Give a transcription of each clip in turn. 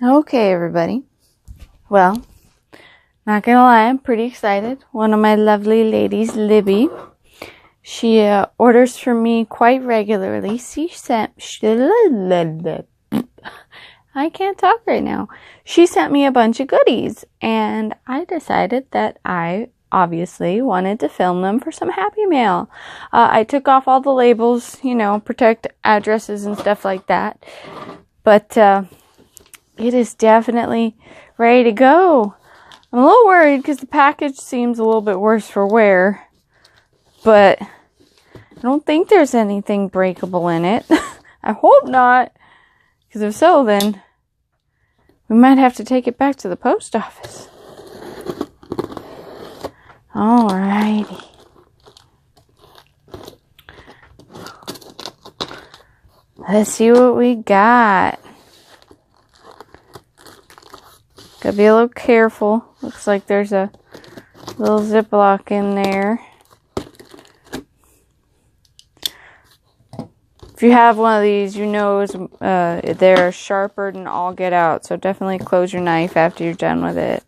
Okay, everybody. Well, not gonna lie, I'm pretty excited. One of my lovely ladies, Libby, she orders from me quite regularly. I can't talk right now. She sent me a bunch of goodies, and I decided that I obviously wanted to film them for some Happy Mail. I took off all the labels, protect addresses and stuff like that. But it is definitely ready to go. I'm a little worried because the package seems a little bit worse for wear, but I don't think there's anything breakable in it. I hope not, because if so, then we might have to take it back to the post office. Alrighty. Let's see what we got. Gotta be a little careful. Looks like there's a little Ziploc in there. If you have one of these, they're sharper than all get out. So definitely close your knife after you're done with it.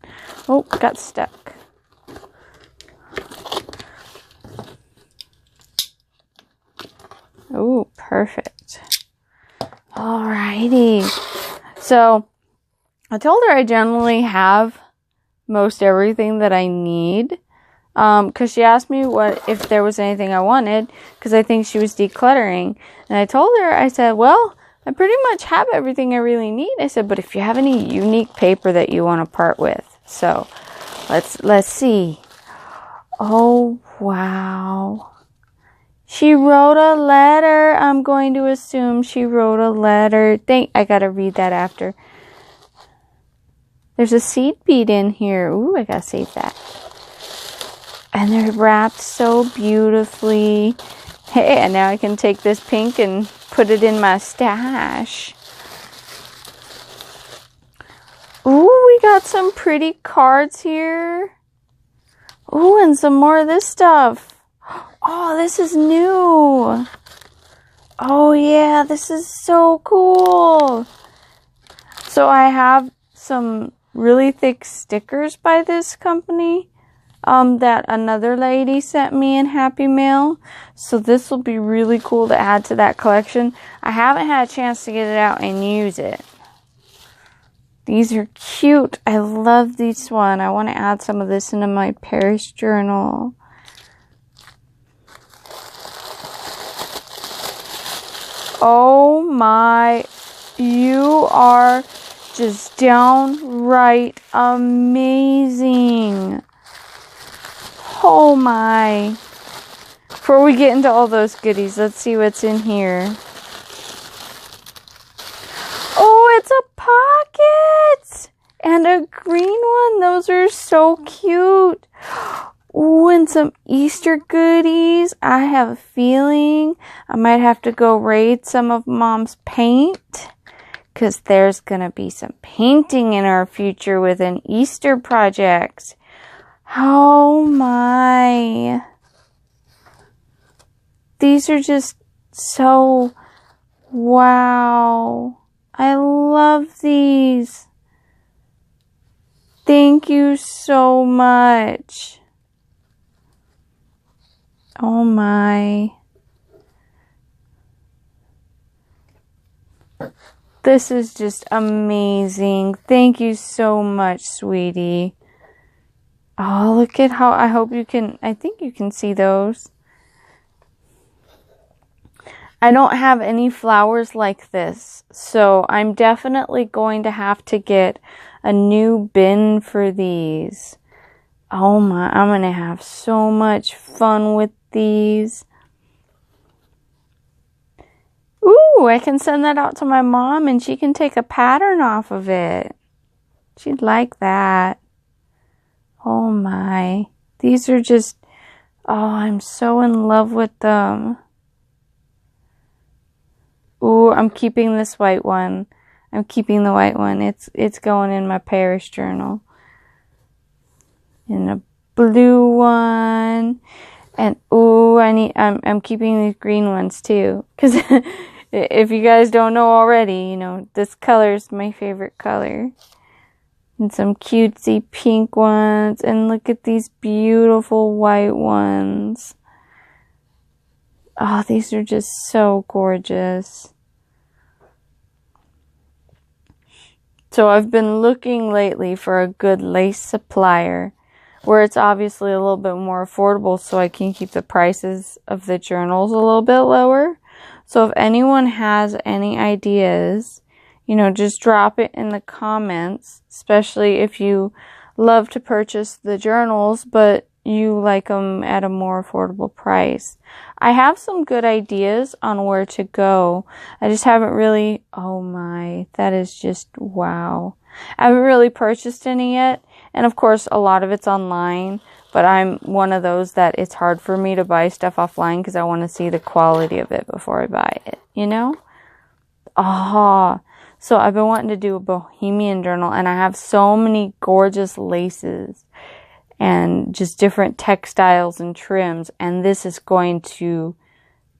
Oh, got stuck. Oh, perfect. Alrighty. So I told her I generally have most everything that I need. Because she asked me if there was anything I wanted, because I think she was decluttering. And I told her, I said, well, I pretty much have everything I really need. I said, but if you have any unique paper that you want to part with. So let's see. Oh, wow. She wrote a letter. I'm going to assume she wrote a letter. I gotta read that after. There's a seed bead in here. Ooh, I gotta save that. And they're wrapped so beautifully. Hey, and now I can take this pink and put it in my stash. Ooh, we got some pretty cards here. Ooh, and some more of this stuff. Oh, this is new. Oh, yeah, this is so cool. So I have some really thick stickers by this company that another lady sent me in Happy Mail. So this will be really cool to add to that collection. I haven't had a chance to get it out and use it. These are cute. I love this one. I want to add some of this into my parish journal. Oh my, you are just downright amazing. Oh my. Before we get into all those goodies, let's see what's in here. Oh, it's a pocket! And a green one. Those are so cute. Ooh, and some Easter goodies. I have a feeling I might have to go raid some of Mom's paint, because there's going to be some painting in our future with an Easter project. Oh my. These are just so wow. I love these. Thank you so much. Oh my. This is just amazing. Thank you so much, sweetie. Oh, look at how, I think you can see those. I don't have any flowers like this, so I'm definitely going to have to get a new bin for these. Oh my, I'm going to have so much fun with these. Ooh, I can send that out to my mom and she can take a pattern off of it. She'd like that. Oh my. These are just, oh, I'm so in love with them. Ooh, I'm keeping this white one. I'm keeping the white one. It's going in my parish journal. And a blue one. And ooh, I'm keeping these green ones too, because If you guys don't know already, you know, this color is my favorite color. And some cutesy pink ones. And look at these beautiful white ones. Oh, these are just so gorgeous. So I've been looking lately for a good lace supplier where it's obviously a little bit more affordable so I can keep the prices of the journals a little bit lower. So if anyone has any ideas, you know, just drop it in the comments, especially if you love to purchase the journals, but you like them at a more affordable price. I have some good ideas on where to go. I just haven't really, oh my, that is just wow. I haven't really purchased any yet. And of course, a lot of it's online, but I'm one of those that it's hard for me to buy stuff offline because I want to see the quality of it before I buy it, you know? So I've been wanting to do a bohemian journal, and I have so many gorgeous laces and just different textiles and trims, and this is going to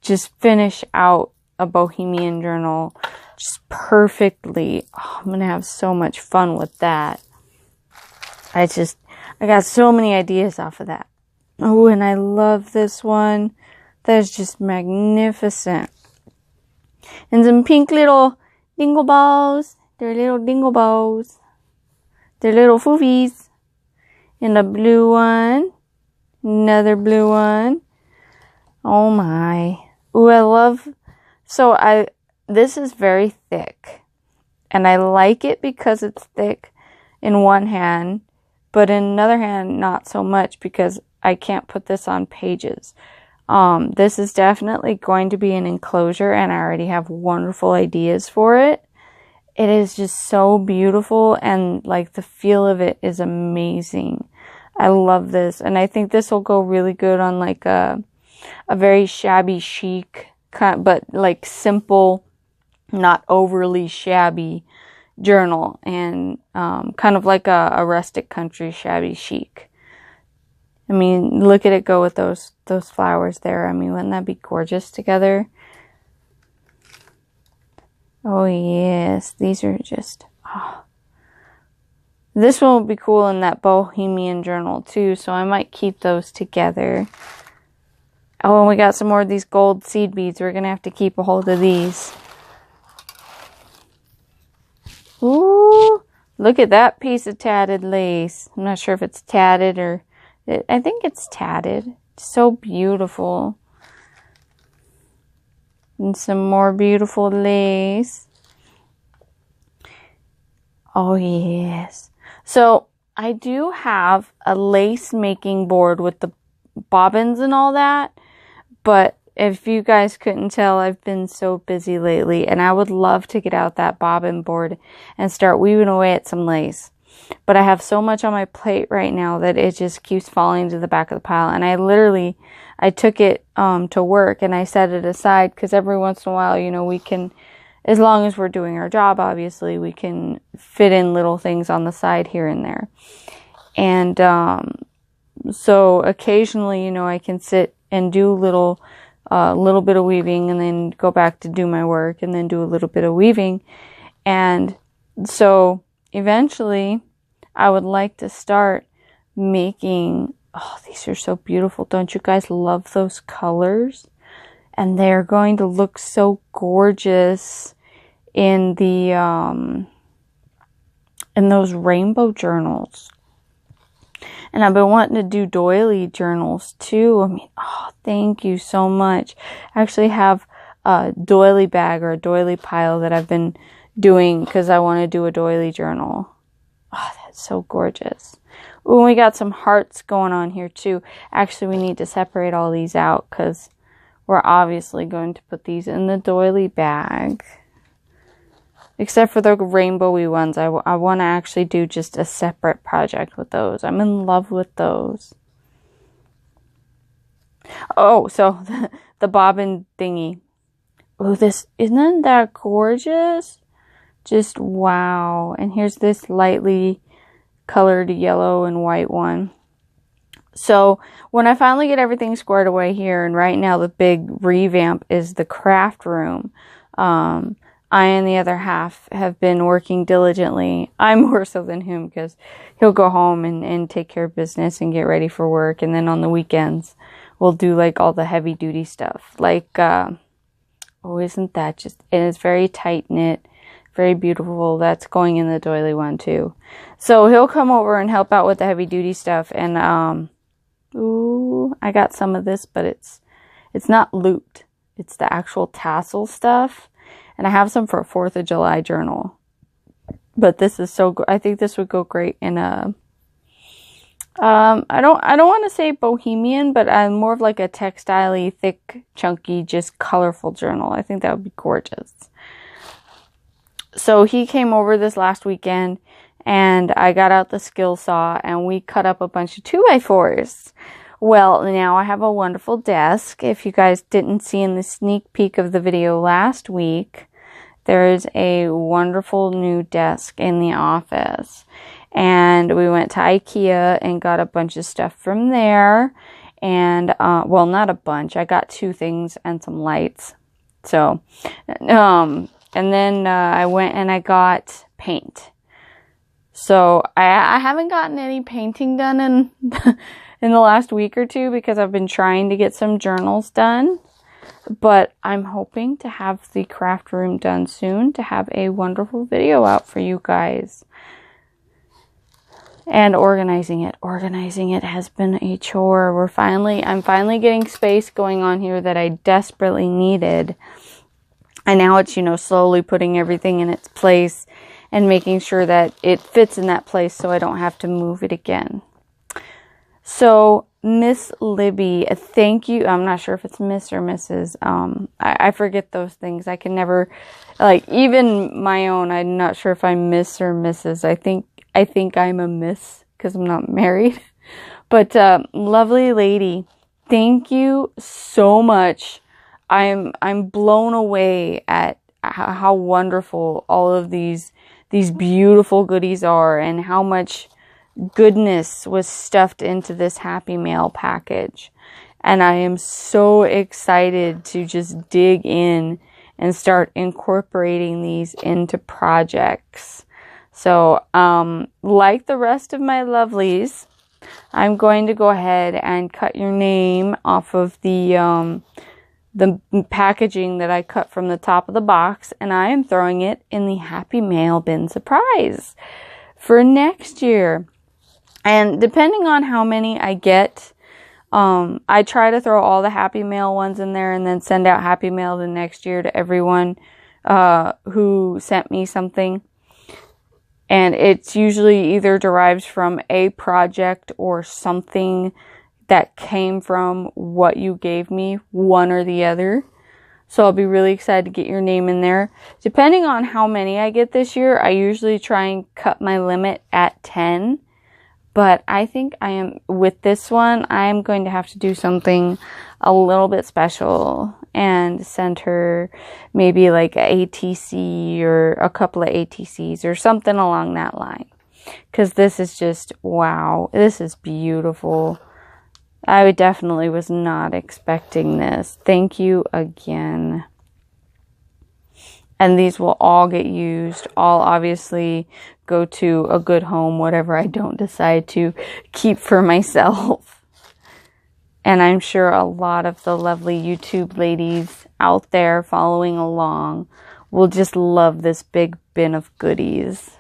just finish out a bohemian journal just perfectly. I'm going to have so much fun with that. I got so many ideas off of that. Oh, and I love this one. That is just magnificent. And some pink little dingle balls. They're little dingle balls. They're little foofies. And a blue one. Another blue one. Oh my. Ooh, I love. This is very thick. And I like it because it's thick in one hand. But in another hand, not so much because I can't put this on pages. This is definitely going to be an enclosure, and I already have wonderful ideas for it. It is just so beautiful, and like the feel of it is amazing. I love this, and I think this will go really good on like a very shabby chic, but like simple, not overly shabby journal, and kind of like a rustic country shabby chic. I mean, look at it go with those flowers there. I mean, wouldn't that be gorgeous together? Oh yes, these are just, This one will be cool in that bohemian journal too, so I might keep those together. Oh, and we got some more of these gold seed beads. We're going to have to keep a hold of these. Ooh, look at that piece of tatted lace. I'm not sure if it's tatted or... I think it's tatted. It's so beautiful. And some more beautiful lace. Oh, yes. So, I do have a lace making board with the bobbins and all that. But if you guys couldn't tell, I've been so busy lately. And I would love to get out that bobbin board and start weaving away at some lace. But I have so much on my plate right now that it just keeps falling to the back of the pile. And I took it to work and I set it aside because every once in a while, you know, we can, as long as we're doing our job, obviously, we can fit in little things on the side here and there. And so occasionally, you know, I can sit and do little bit of weaving and then go back to do my work and then do a little bit of weaving. And so eventually I would like to start making, oh, these are so beautiful. Don't you guys love those colors? And they're going to look so gorgeous in the, in those rainbow journals. And I've been wanting to do doily journals too. I mean, oh, thank you so much. I actually have a doily bag or a doily pile that I've been doing because I want to do a doily journal. Oh, that's so gorgeous. Ooh, we got some hearts going on here too. Actually, we need to separate all these out because we're obviously going to put these in the doily bag. Except for the rainbowy ones, I want to actually do just a separate project with those. I'm in love with those. Oh, so the bobbin thingy. Oh, isn't that gorgeous? Just wow. And here's this lightly colored yellow and white one. So when I finally get everything squared away here, and right now the big revamp is the craft room. I and the other half have been working diligently. I'm more so than him because he'll go home and take care of business and get ready for work. And then on the weekends, we'll do like all the heavy duty stuff. Like, oh, isn't that just, and it's very tight knit, very beautiful. That's going in the doily one too. So he'll come over and help out with the heavy duty stuff. And, ooh, I got some of this, but it's not looped. It's the actual tassel stuff. And I have some for a 4th of July journal. But this is so good. I think this would go great in a, I don't want to say bohemian, but more of like a textile-y, thick, chunky, just colorful journal. I think that would be gorgeous. So he came over this last weekend and I got out the skill saw and we cut up a bunch of 2x4s. Well, now I have a wonderful desk. If you guys didn't see in the sneak peek of the video last week, there is a wonderful new desk in the office. And we went to IKEA and got a bunch of stuff from there. And, well, not a bunch. I got 2 things and some lights. So, and then I went and I got paint. So I haven't gotten any painting done in in the last week or 2 because I've been trying to get some journals done. But I'm hoping to have the craft room done soon to have a wonderful video out for you guys. And organizing it has been a chore. I'm finally getting space going on here that I desperately needed. And now it's, slowly putting everything in its place and making sure that it fits in that place so I don't have to move it again. So, Miss Libby, thank you. I'm not sure if it's Miss or Mrs. I forget those things. I can never, even my own, I'm not sure if I'm Miss or Mrs. I think I'm a Miss because I'm not married. But, lovely lady, thank you so much. I'm blown away at how wonderful all of these beautiful goodies are and how much goodness was stuffed into this Happy Mail package. And I am so excited to just dig in and start incorporating these into projects. So, like the rest of my lovelies, I'm going to go ahead and cut your name off of the packaging that I cut from the top of the box, and I am throwing it in the Happy Mail bin surprise for next year. And depending on how many I get, I try to throw all the Happy Mail ones in there and then send out Happy Mail the next year to everyone who sent me something. And it's usually either derives from a project or something that came from what you gave me, one or the other. So I'll be really excited to get your name in there. Depending on how many I get this year, I usually try and cut my limit at 10. But I think with this one, I'm going to have to do something a little bit special and send her maybe like a ATC or a couple of ATCs or something along that line. Because this is just, wow, this is beautiful. I definitely was not expecting this. Thank you again. And these will all get used. All obviously go to a good home, whatever I don't decide to keep for myself. And I'm sure a lot of the lovely YouTube ladies out there following along will just love this big bin of goodies.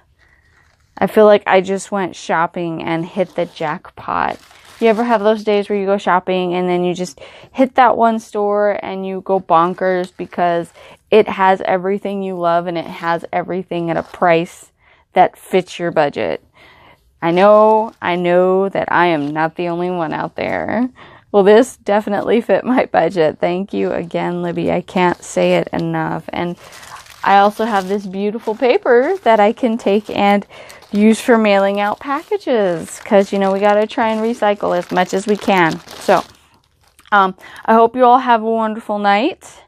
I feel like I just went shopping and hit the jackpot. You ever have those days where you go shopping and then you just hit that one store and you go bonkers because it has everything you love and it has everything at a price that fits your budget? I know that I am not the only one out there. Well, this definitely fit my budget. Thank you again, Libby. I can't say it enough. And I also have this beautiful paper that I can take and use for mailing out packages, because we got to try and recycle as much as we can. So I hope you all have a wonderful night.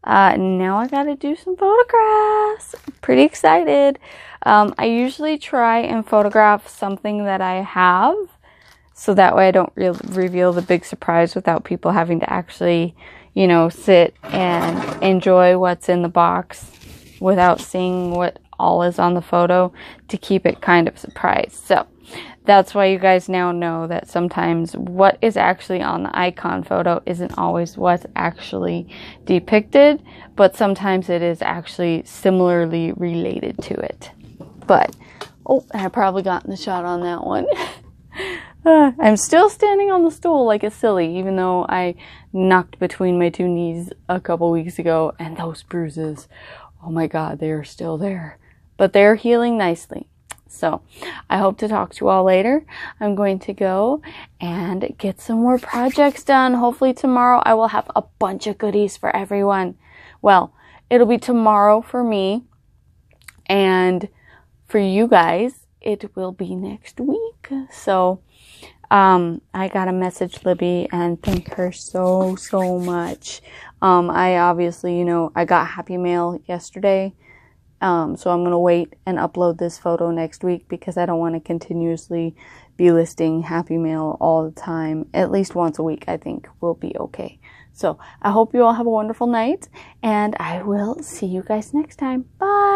Now I got to do some photographs. I'm pretty excited. I usually try and photograph something that I have So that way I don't reveal the big surprise without people having to actually, you know, sit and enjoy what's in the box without seeing what all is on the photo, to keep it kind of a surprise. So that's why you guys now know that sometimes what is actually on the icon photo isn't always what's actually depicted, but sometimes it is actually similarly related to it. But, oh, I probably gotten the shot on that one. I'm still standing on the stool like a silly, even though I knocked between my two knees a couple weeks ago, and those bruises, oh my God, they are still there. But they're healing nicely. So I hope to talk to you all later. I'm going to go and get some more projects done. Hopefully tomorrow I will have a bunch of goodies for everyone. Well, it'll be tomorrow for me, and for you guys, it will be next week. So I gotta message Libby and thank her so much. I obviously, you know, I got Happy Mail yesterday. So I'm going to wait and upload this photo next week because I don't want to continuously be listing Happy Mail all the time. At least once a week, I think, will be okay. So I hope you all have a wonderful night, and I will see you guys next time. Bye!